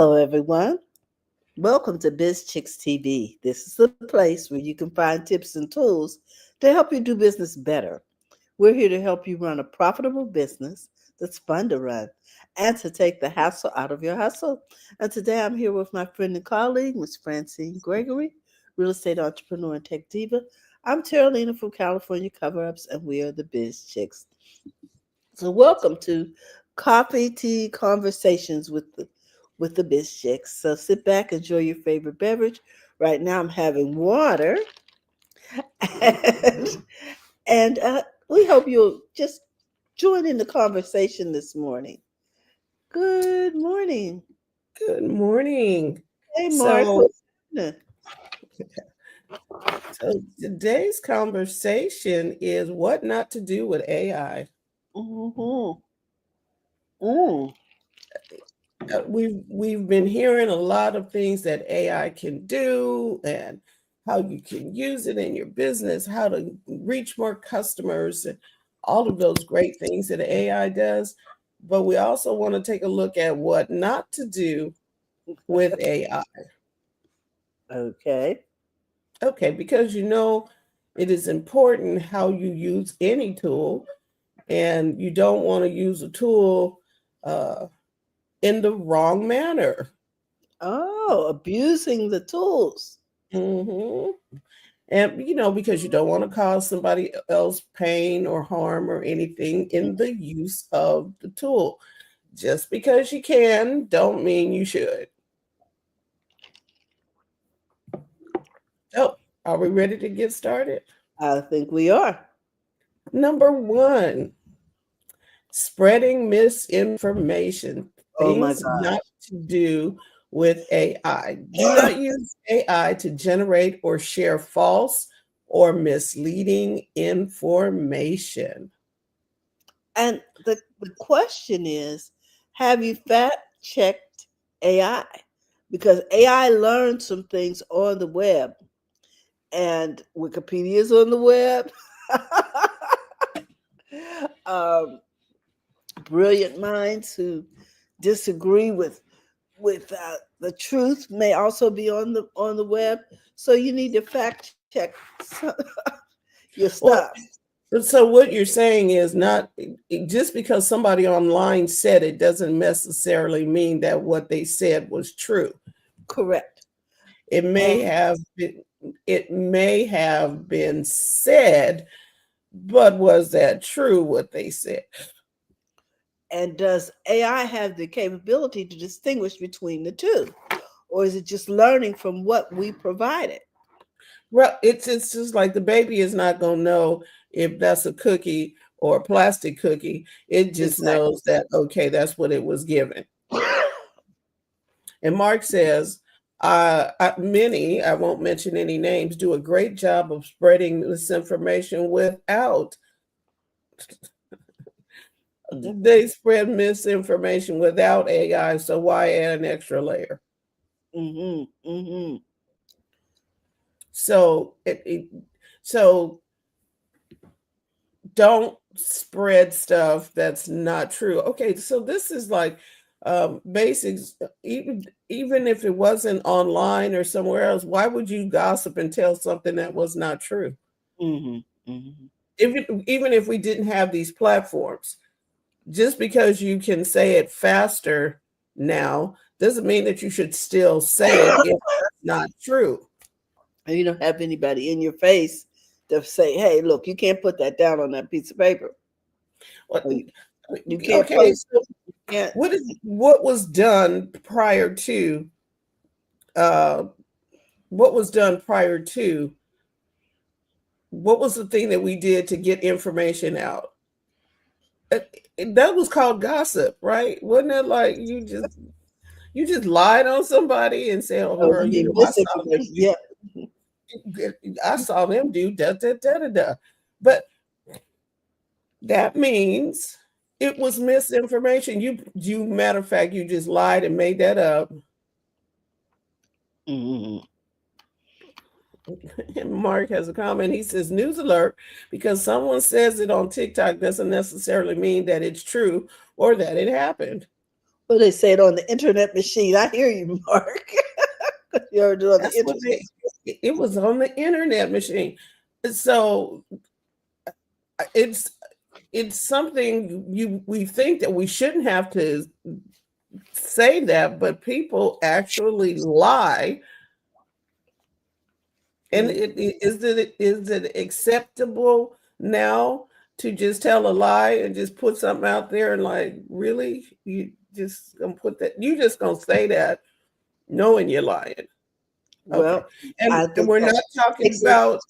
Hello, everyone. Welcome to BizChicks TV. This is the place where you can find tips and tools to help you do business better. We're here to help you run a profitable business that's fun to run and to take the hassle out of your hustle. And today I'm here with my friend and colleague, Ms. Francine Gregory, real estate entrepreneur and tech diva. I'm Terralina from California Cover Ups, and we are the Biz Chicks. So, welcome to Coffee Tea Conversations with the Biz Chicks. So, sit back, enjoy your favorite beverage. Right now, I'm having water, and, and we hope you'll just join in the conversation this morning. Good morning. Good morning. Hey, Mark. So, What's happening? so today's conversation is what not to do with AI. Mm-hmm. Mm. We've been hearing a lot of things that AI can do and how you can use it in your business, how to reach more customers, and all of those great things that AI does. But we also want to take a look at what not to do with AI. Okay. Okay, because it is important how you use any tool, and you don't want to use a tool uh, in the wrong manner. Oh, abusing the tools. hmm And because you don't want to cause somebody else pain or harm or anything in the use of the tool. Just because you can, don't mean you should. So, are we ready to get started? I think we are. Number one, spreading misinformation, Oh my things God. not to do with AI. Do not use AI to generate or share false or misleading information. And the question is, have you fact checked AI? Because AI learned some things on the web, and Wikipedia is on the web. um, Brilliant minds who disagree with the truth may also be on the web. So you need to fact check your stuff. Well, so what you're saying is not just because somebody online said it doesn't necessarily mean that what they said was true. Correct. It And may have been, it may have been said, but was that true what they said? And does AI have the capability to distinguish between the two? Or is it just learning from what we provided? Well, it's just like the baby is not gonna know if that's a cookie or a plastic cookie. It just Exactly. knows that okay, that's what it was given. And Mark says, many, I won't mention any names, do a great job of spreading misinformation without, they spread misinformation without AI. So why add an extra layer? Mm-hmm. Mm-hmm. So, so don't spread stuff that's not true. Okay, so this is like basics. Even if it wasn't online or somewhere else, why would you gossip and tell something that was not true? Mm-hmm. Mm-hmm. Even if we didn't have these platforms, just because you can say it faster now doesn't mean that you should still say it if it's not true. And you don't have anybody in your face to say, "Hey, look, you can't put that down on that piece of paper. What- Or you can't Okay, post. so You can't." what was done prior to uh, what was done prior to what was the thing that we did to get information out? Uh, That was called gossip, right? Wasn't it like you just lied on somebody and said, "Oh, Oh, well, you mean them misinformation? Yeah. I saw them do da da da da da," but that means it was misinformation. You matter of fact, you just lied and made that up. Mm-hmm. Mark has a comment. He says, news alert, because someone says it on TikTok doesn't necessarily mean that it's true or that it happened. Oh, they say it on the internet machine. I hear you, Mark. You ever do it on the That's what internet? it was on the internet machine. So it's something we think that we shouldn't have to say that, but people actually lie. And Mm. is it acceptable now to just tell a lie and just put something out there and like, really? You just gonna put that, you just gonna say that knowing you're lying. Okay. Well, And I think we're that not talking takes us about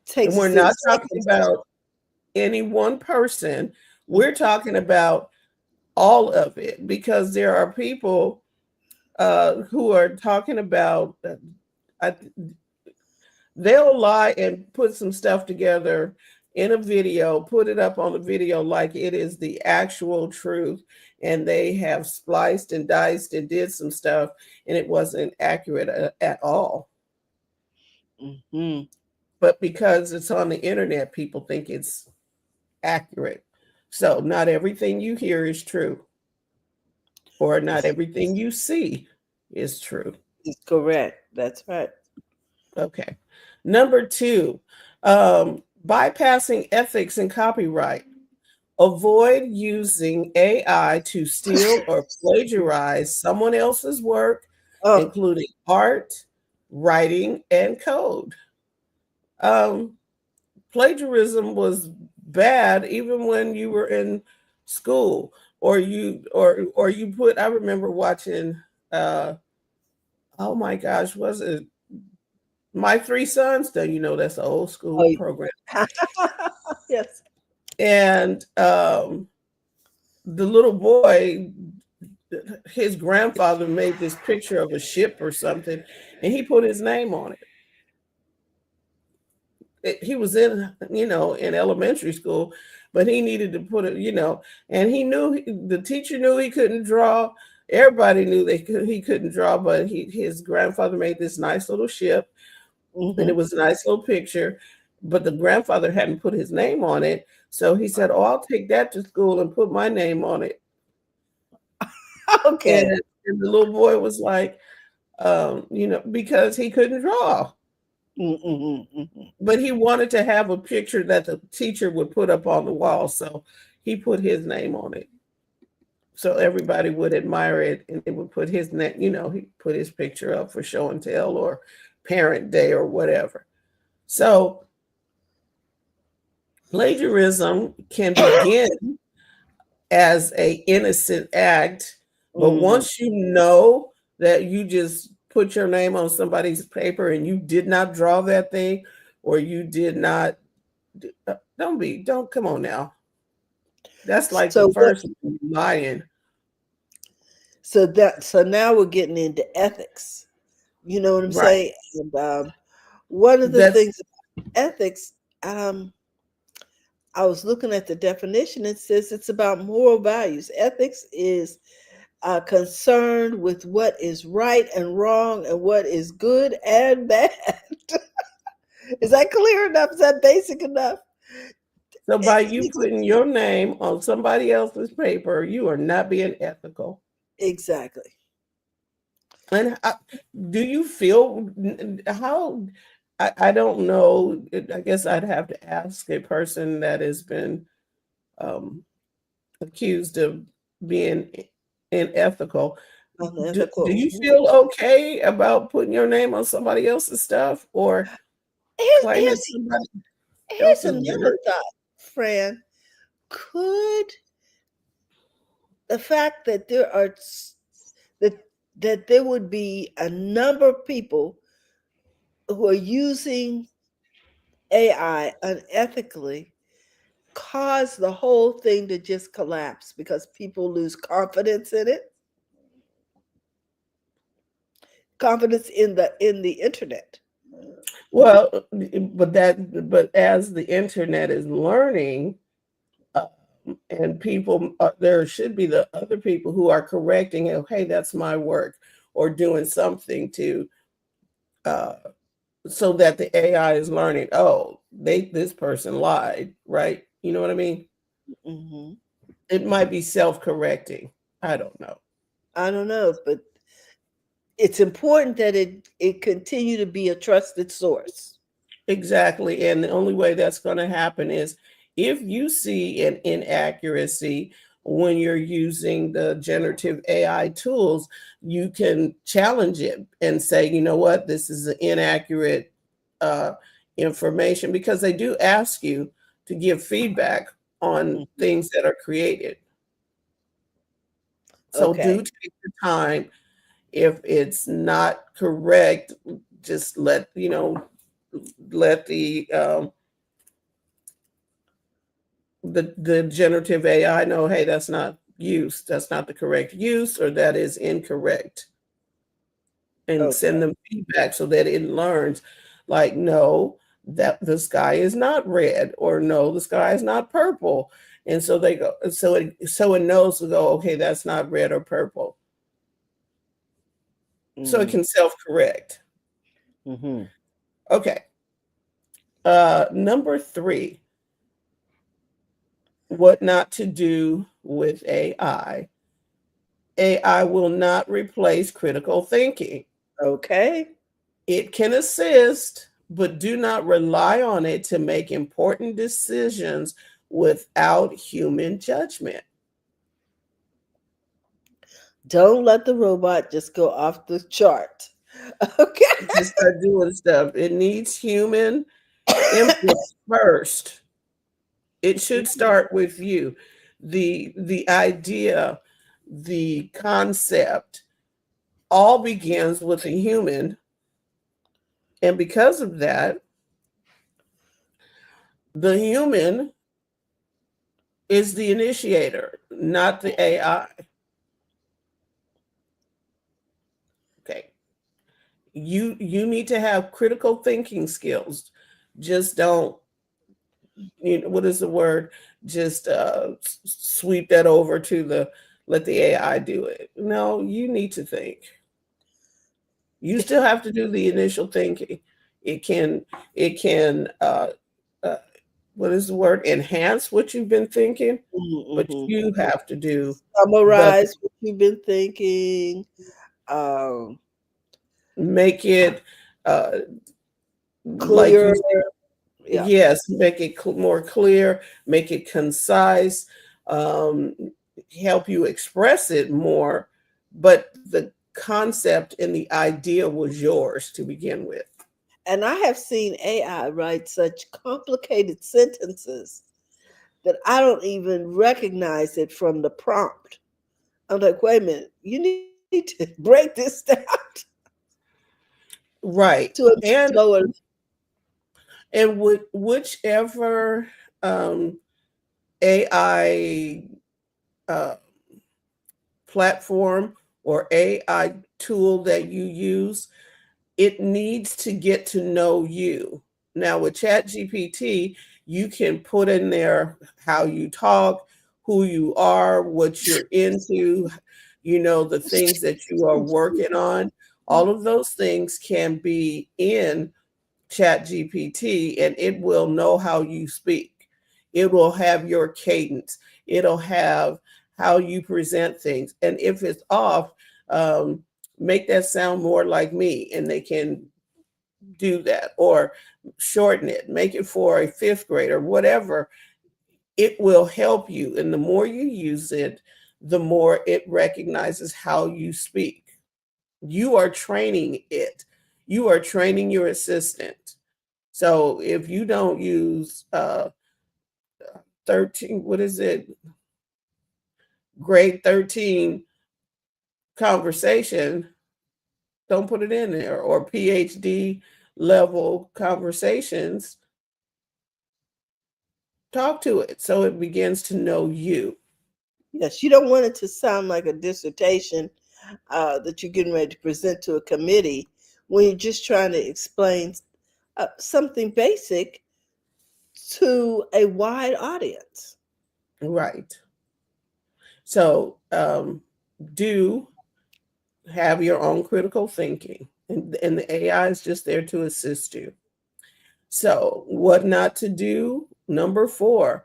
and takes us we're to the not talking second. about any one person. Mm. We're talking about all of it because there are people who are talking about I, they'll lie and put some stuff together in a video, put it up on the video like it is the actual truth, and they have spliced and diced and did some stuff, and it wasn't accurate at all. Mhm. But because it's on the internet, people think it's accurate. So not everything you hear is true, or not everything you see is true. It's correct. That's right. Okay. Number two, bypassing ethics and copyright. Avoid using AI to steal or plagiarize someone else's work, Oh, including art, writing, and code. Um, Plagiarism was bad even when you were in school, or you put. I remember watching. Oh my gosh, was it My Three Sons? Do you know that's an old school oh, program? yes. And the little boy, his grandfather made this picture of a ship or something, and he put his name on it. He was in, in elementary school, but he needed to put it, and he knew the teacher knew he couldn't draw. Everybody knew he couldn't draw, but his grandfather made this nice little ship, and it Hmm. was a nice little picture, but the grandfather hadn't put his name on it. So he said, "Oh, I'll take that to school and put my name on it." And, Okay. and the little boy was like, because he couldn't draw, Mm-hmm, hmm. but he wanted to have a picture that the teacher would put up on the wall. So he put his name on it. So everybody would admire it and they would put his name, he put his picture up for show and tell or parent day or whatever. So plagiarism can begin as a innocent act, but Hmm. once you know that you just put your name on somebody's paper and you did not draw that thing, or you did not, don't come on now. That's like the So what? first lying. So now we're getting into ethics. You know what I'm Right. saying? And one of the That's things about ethics, um, I was looking at the definition. It says it's about moral values. Ethics is concerned with what is right and wrong and what is good and bad. Is that clear enough? Is that basic enough? so by you putting your name on somebody else's paper, you are not being ethical. Exactly. And do you feel how? I don't know. I guess I'd have to ask a person that has been um, accused of being unethical. Do Unethical. you Mhm. feel okay about putting your name on somebody else's stuff or Here's, claiming here's, somebody here's else's another work? thought, Fran. Could the fact that that there would be a number of people who are using AI unethically cause the whole thing to just collapse because people lose confidence in it, confidence in the internet. Well, but as the internet is learning, um, and people, there should be the other people who are correcting it. Hey, that's my work, or doing something to uh, so that the AI is learning. Oh, this person lied, right? You know what I mean? Hmm. It might be self correcting. I don't know. I don't know, but it's important that it continue to be a trusted source. Exactly. And the only way that's going to happen is if you see an inaccuracy when you're using the generative AI tools, you can challenge it and say, you know what, this is an inaccurate uh, information, because they do ask you to give feedback on Mhm. things that are created. So do Okay. take the time. If it's not correct, just let the generative AI know, hey, that's not use, that's not the correct use, or that is incorrect, and Okay. send them feedback so that it learns, like, no, that the sky is not red, or no, the sky is not purple. And so they go, so it knows to go, okay, that's not red or purple. So it Mm. can self-correct. Mm-hmm. Okay. Number three, what not to do with AI. AI will not replace critical thinking. Okay. It can assist, but do not rely on it to make important decisions without human judgment. Don't let the robot just go off the chart. Okay. Just start doing stuff. It needs human input first. It should start with you. The idea, the concept, all begins with a human. And because of that, the human is the initiator, not the AI. Okay. You need to have critical thinking skills. Just don't, what is the word? Just sweep that over to the let the AI do it. No, you need to think. You still have to do the initial thinking. It can it can uh, what is the word? Enhance what you've been thinking, but Mm-hmm. you have to do the Summarize what you've been thinking. Um, make it uh, like you Clear. said, Yeah. yes, make it more clear, make it concise, um, help you express it more, but the concept and the idea was yours to begin with. And I have seen AI write such complicated sentences that I don't even recognize it from the prompt. I'm like, wait a minute, you need to break this down Right. to a and slower. and whichever um, AI uh, platform or AI tool that you use, it needs to get to know you. Now, with ChatGPT, you can put in there how you talk, who you are, what you're into, the things that you are working on. All of those things can be in ChatGPT, and it will know how you speak. It will have your cadence. It'll have how you present things. And if it's off, um, make that sound more like me, and they can do that, or shorten it, make it for a fifth grader, whatever. It will help you. And the more you use it, the more it recognizes how you speak. You are training it, you are training your assistant. So if you don't use 13, what is it, grade 13 conversation, don't put it in there, or PhD level conversations, talk to it so it begins to know you. Yes, you don't want it to sound like a dissertation that you're getting ready to present to a committee when you're just trying to explain something basic to a wide audience. Right. So do have your own critical thinking, and the AI is just there to assist you. So, what not to do? Number four,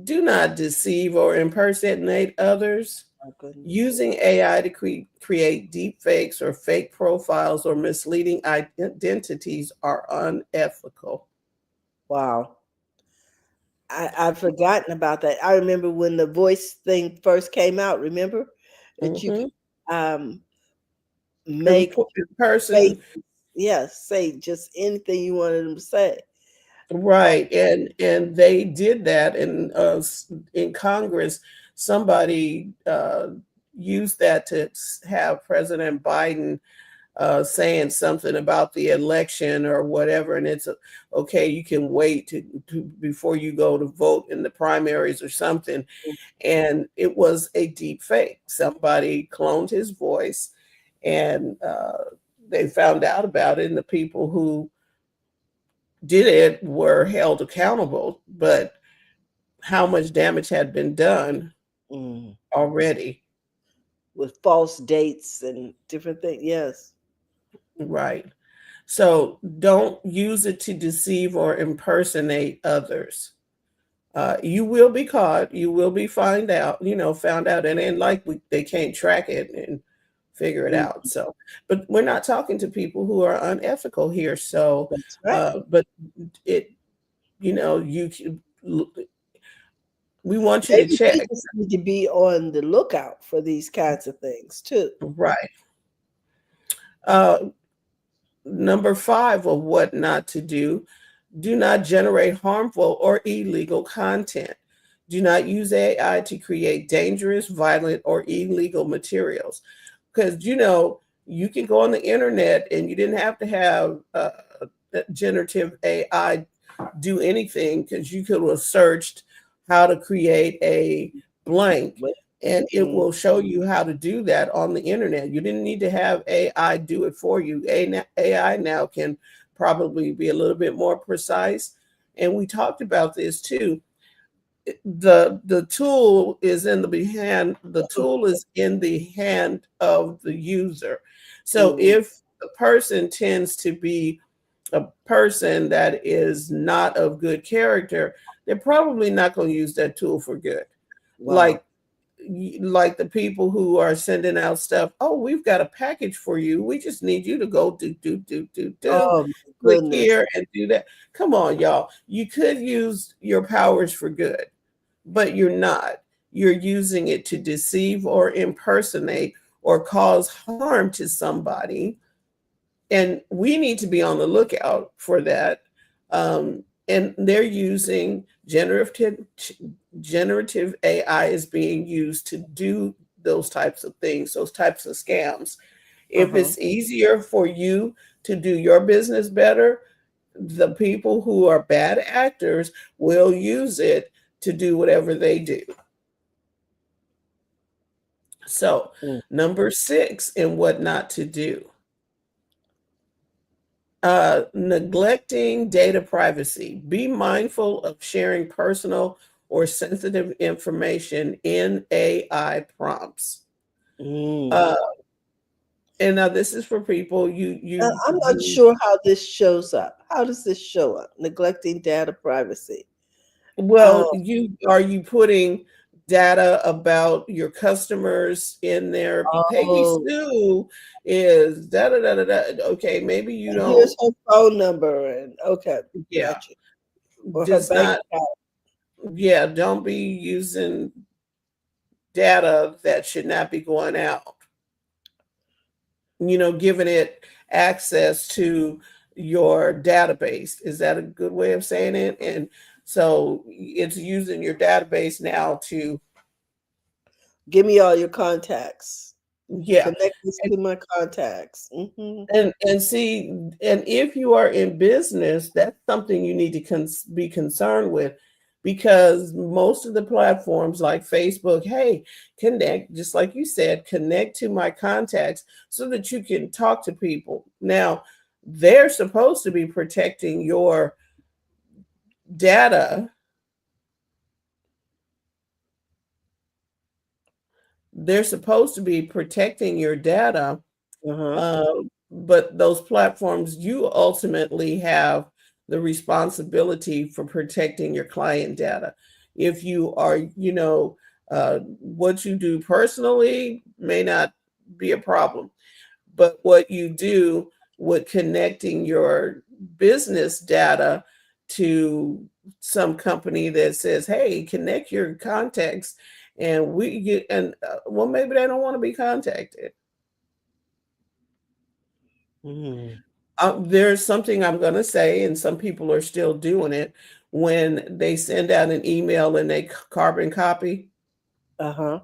do not deceive or impersonate others. my goodness. Using AI to create deep fakes or fake profiles or misleading identities are unethical. Wow. I've forgotten about that. I remember when the voice thing first came out, remember? That you could Hmm. um make The person, faces, yes, say just anything you wanted them to say. Oh, right, and they did that in Congress. Somebody used that to have President Biden saying something about the election or whatever, and it's okay. You can wait to before you go to vote in the primaries or something. And it was a deep fake. Somebody cloned his voice, and they found out about it, and the people who did it were held accountable. But how much damage had been done mm. already? With false dates and different things. Yes. Right. So don't use it to deceive or impersonate others. You will be caught. You will be found out, and like they can't track it and figure it Mm, out. So, but we're not talking to people who are unethical here. So, that's right. but it, you can, we want you to Maybe we check. just need to be on the lookout for these kinds of things too. Right. Uh, Number 5 of what not to do: do not generate harmful or illegal content. Do not use AI to create dangerous, violent, or illegal materials. Because, you can go on the internet and you didn't have to have generative AI do anything, because you could have searched how to create a blank, But, and it mm, will show you how to do that on the internet. You didn't need to have AI do it for you. AI now can probably be a little bit more precise. And we talked about this too. The tool is in the hand of the user. So mm, if the person tends to be a person that is not of good character, they're probably not going to use that tool for good. wow. Like like the people who are sending out stuff. Oh, we've got a package for you. We just need you to go do. Oh my Click goodness. here and do that. Come on, y'all. You could use your powers for good, but you're not. You're using it to deceive or impersonate or cause harm to somebody, and we need to be on the lookout for that. And they're using generative AI is being used to do those types of things, those types of scams. If Uh-huh. it's easier for you to do your business better, the people who are bad actors will use it to do whatever they do. So, Mm, number 6 in what not to do: neglecting data privacy. Be mindful of sharing personal or sensitive information in AI prompts. mm. Uh, and now this is for people I'm not you sure how this shows up. How does this show up? Neglecting data privacy. well, Oh, you putting data about your customers in there? Peggy oh, Sue is da da da da da. Okay, maybe you and here's don't. her phone number and okay, Yeah, gotcha. Or her does bank not. account. Yeah, don't be using data that should not be going out, giving it access to your database. Is that a good way of saying it? And so it's using your database now to, Give me all your contacts. yeah. Connect this And to my contacts. and see, and if you are in business, that's something you need to be concerned with, because most of the platforms like Facebook, hey, connect, just like you said, connect to my contacts so that you can talk to people. Now, they're supposed to be protecting your data. They're supposed to be protecting your data. Uh-huh. But those platforms, you ultimately have the responsibility for protecting your client data. If you are, What you do personally may not be a problem, but what you do with connecting your business data to some company that says, "Hey, connect your contacts," and we get and well, maybe they don't want to be contacted. Mm. There's something I'm going to say, and some people are still doing it when they send out an email and they carbon copy. Uh-huh.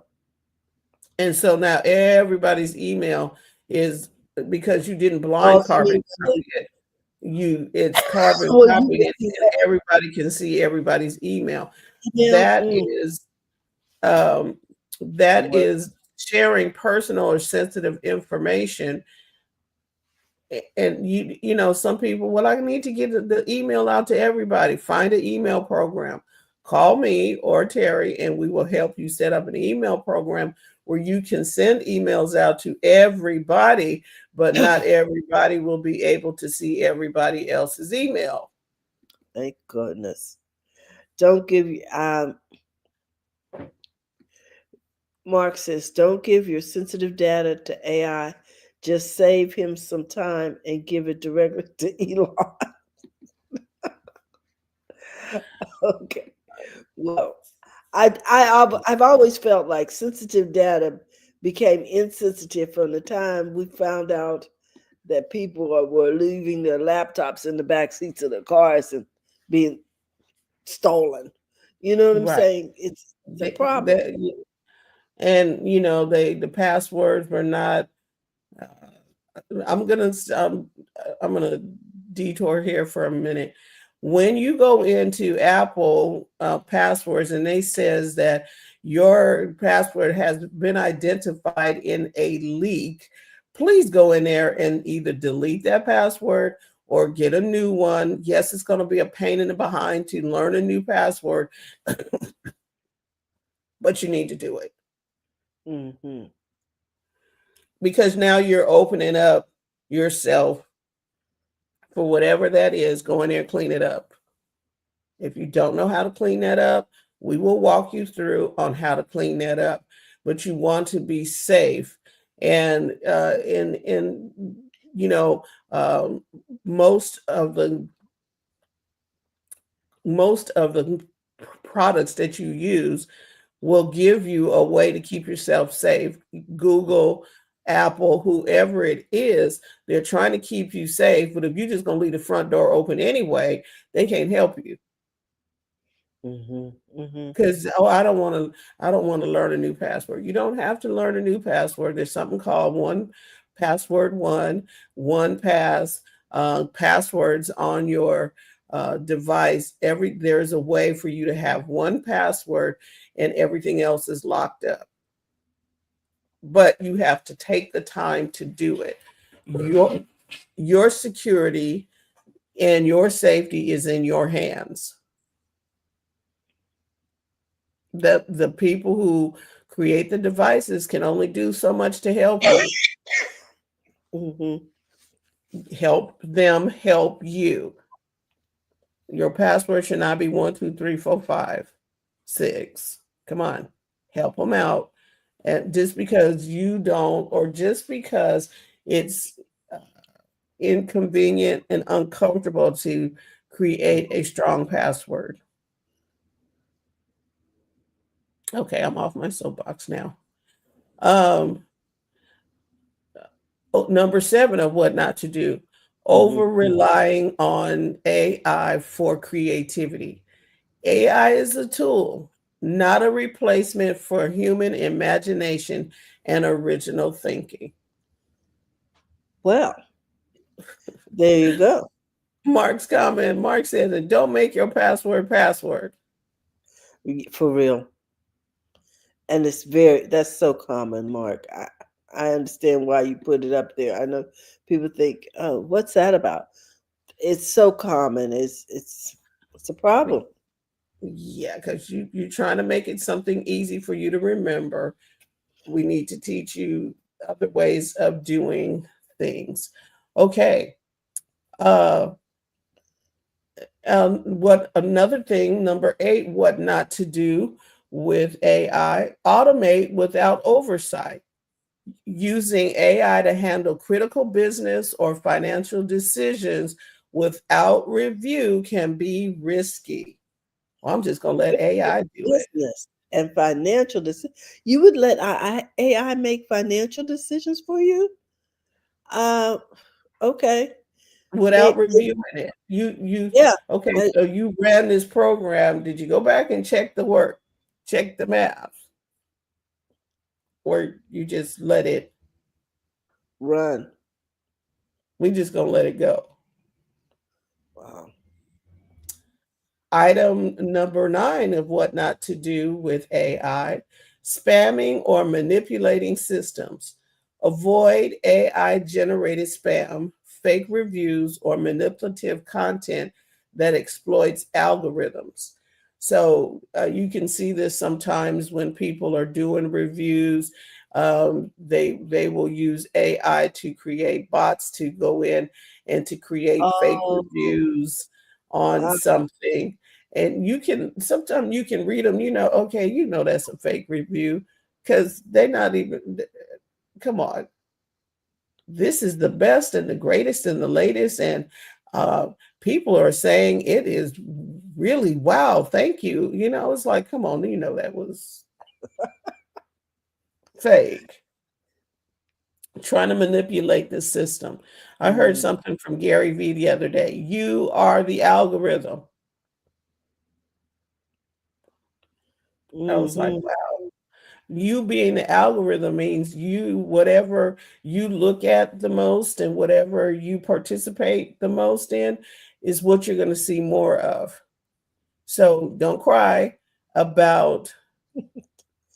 And so now everybody's email is because you didn't Oh, blind you carbon mean copy it. It's carbon well, you copied can it, see and everybody can see everybody's email. email? That Mm. is um, that What? is sharing personal or sensitive information. And you know, some people, well, I need to get the email out to everybody. Find an email program. Call me or Terry, and we will help you set up an email program where you can send emails out to everybody, but not everybody will be able to see everybody else's email. Thank goodness. Don't give you Mark says, don't give your sensitive data to AI. Just save him some time and give it directly to Elon. Okay. Well, I've always felt like sensitive data became insensitive from the time we found out that people were leaving their laptops in the back seats of their cars and being stolen. You know what I'm Right. saying? It's a They, problem. they, and the passwords were not. Uh, I'm gonna I'm gonna detour here for a minute. When you go into Apple passwords and they says that your password has been identified in a leak, please go in there and either delete that password or get a new one. Yes, it's going to be a pain in the behind to learn a new password, but you need to do it Hmm. because now you're opening up yourself for whatever that is. Go in there and clean it up. If you don't know how to clean that up, we will walk you through on how to clean that up. But you want to be safe, and you know um, most of the most of the products that you use will give you a way to keep yourself safe. Google, Apple, whoever it is, they're trying to keep you safe. But if you're just going to leave the front door open anyway, they can't help you. Hmm. Hmm. Because I don't want to learn a new password. You don't have to learn a new password. There's something called one pass passwords on your device. There's a way for you to have one password and everything else is locked up. But you have to take the time to do it. Your security and your safety is in your hands. The people who create the devices can only do so much to help you. Hmm. Help them help you. Your password should not be 1 2 3 4 5 6. Come on, help them out. And just because you don't, or just because it's uh, inconvenient and uncomfortable to create a strong password. Okay, I'm off my soapbox now. Um, Number 7 of what not to do: Hmm. over relying on AI for creativity. AI is a tool, not a replacement for human imagination and original thinking. Well, there you go. Mark's comment, Mark says, and don't make your password. For real. And that's so common, Mark. I understand why you put it up there. I know people think, oh, what's that about? It's so common. It's a problem. Yeah, because you're trying to make it something easy for you to remember. We need to teach you other ways of doing things. Okay. Uh, what another thing, number 8, what not to do: with AI, automate without oversight. Using AI to handle critical business or financial decisions without review can be risky. Well, I'm just going to let AI do it. Business and financial decisions. You would let AI make financial decisions for you? Uh, okay. Without It reviewing it. You yeah. okay, I so you ran this program. Did you go back and check the work, check the math, or you just let it, run. we just gonna let it go? Wow. Item number 9 of what not to do with AI: spamming or manipulating systems. Avoid AI generated spam, fake reviews, or manipulative content that exploits algorithms. So you can see this sometimes when people are doing reviews. They will use AI to create bots to go in and to create fake Oh, reviews on uh, something, and you can sometimes you can read them, okay, that's a fake review because they're not even, come on, this is the best and the greatest and the latest, and uh people are saying it is really, wow, thank you, it's like, come on, that was fake. Trying to manipulate the system. I heard mm, something from Gary Vee the other day: you are the algorithm. I was like, mhm, you being the algorithm means you, whatever you look at the most and whatever you participate the most in is what you're going to see more of. So about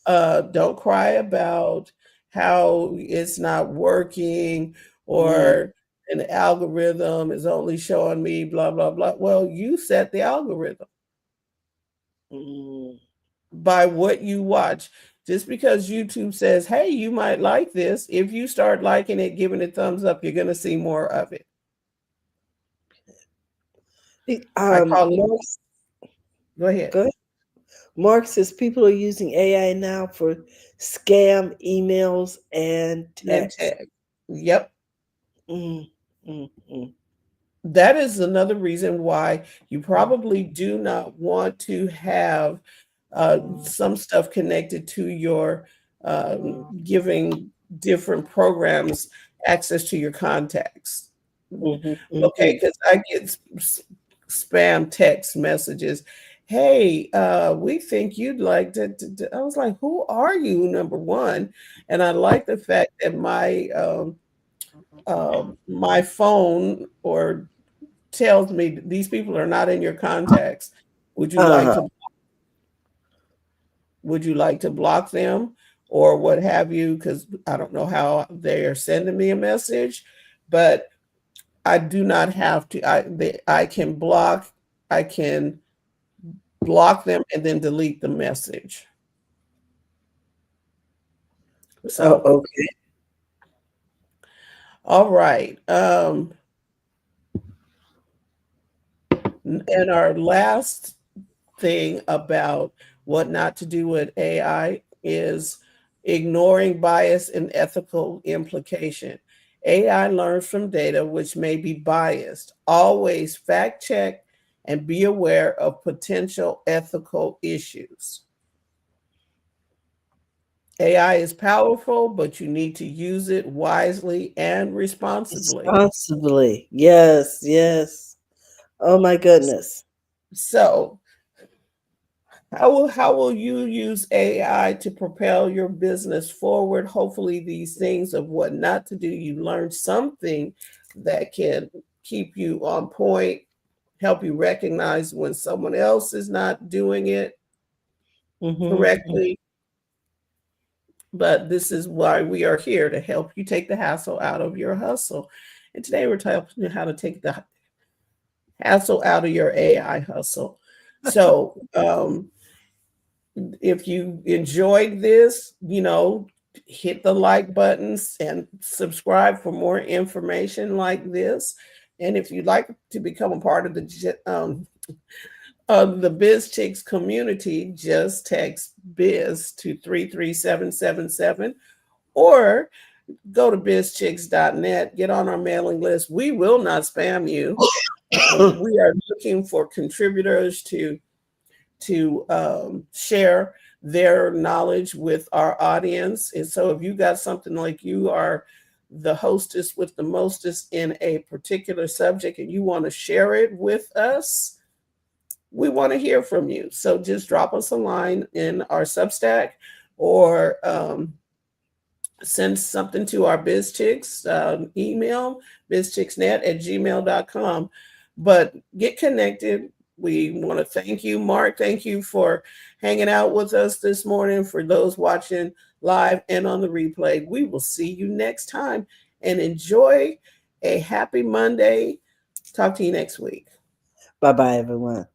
don't cry about how it's not working, mm, or an algorithm is only showing me blah blah blah. Well, you set the algorithm mm. by what you watch. Just because YouTube says, hey, you might like this, if you start liking it, giving it thumbs up, you're going to see more of it. I call it, Mark, go ahead. go ahead. Mark says people are using AI now for scam emails and And texts. tag. Yep. Mm, mm, mm, That is another reason why you probably do not want to have some stuff connected to your giving different programs access to your contacts. mhm, Okay, mhm. because I get spam text messages. Hey, we think you'd like I was like, who are you? Number one, and I like the fact that my phone or tells me these people are not in your contacts. Would you like Uh-huh. to block them or what have you? Because I don't know how they are sending me a message, but I do not have to. I can block. I can block them and then delete the message. Oh, So, okay. all right. And our last thing about what not to do with AI is ignoring bias and ethical implication. AI learns from data which may be biased. Always fact check and be aware of potential ethical issues. AI is powerful, but you need to use it wisely and responsibly. Responsibly. Yes, yes. Oh my goodness. So, how will you use AI to propel your business forward? Hopefully, these things of what not to do, you learn something that can keep you on point, help you recognize when someone else is not doing it Mm-hmm. correctly. But this is why we are here, to help you take the hassle out of your hustle. And today we're telling you how to take the hassle out of your AI hustle. So, if you enjoyed this, hit the like buttons and subscribe for more information like this. And if you'd like to become a part of the the BizChicks community, just text biz to 33777, or go to bizchicks.net, get on our mailing list. We will not spam you. We are looking for contributors to share their knowledge with our audience. And so if you got something like you are the hostess with the mostest in a particular subject and you want to share it with us, we want to hear from you. So just drop us a line in our Substack, or send something to our BizChicks email, bizchicksnet@gmail.com. But get connected. We want to thank you, Mark. Thank you for hanging out with us this morning. For those watching live and on the replay, we will see you next time, and enjoy a happy Monday. Talk to you next week. Bye bye, everyone.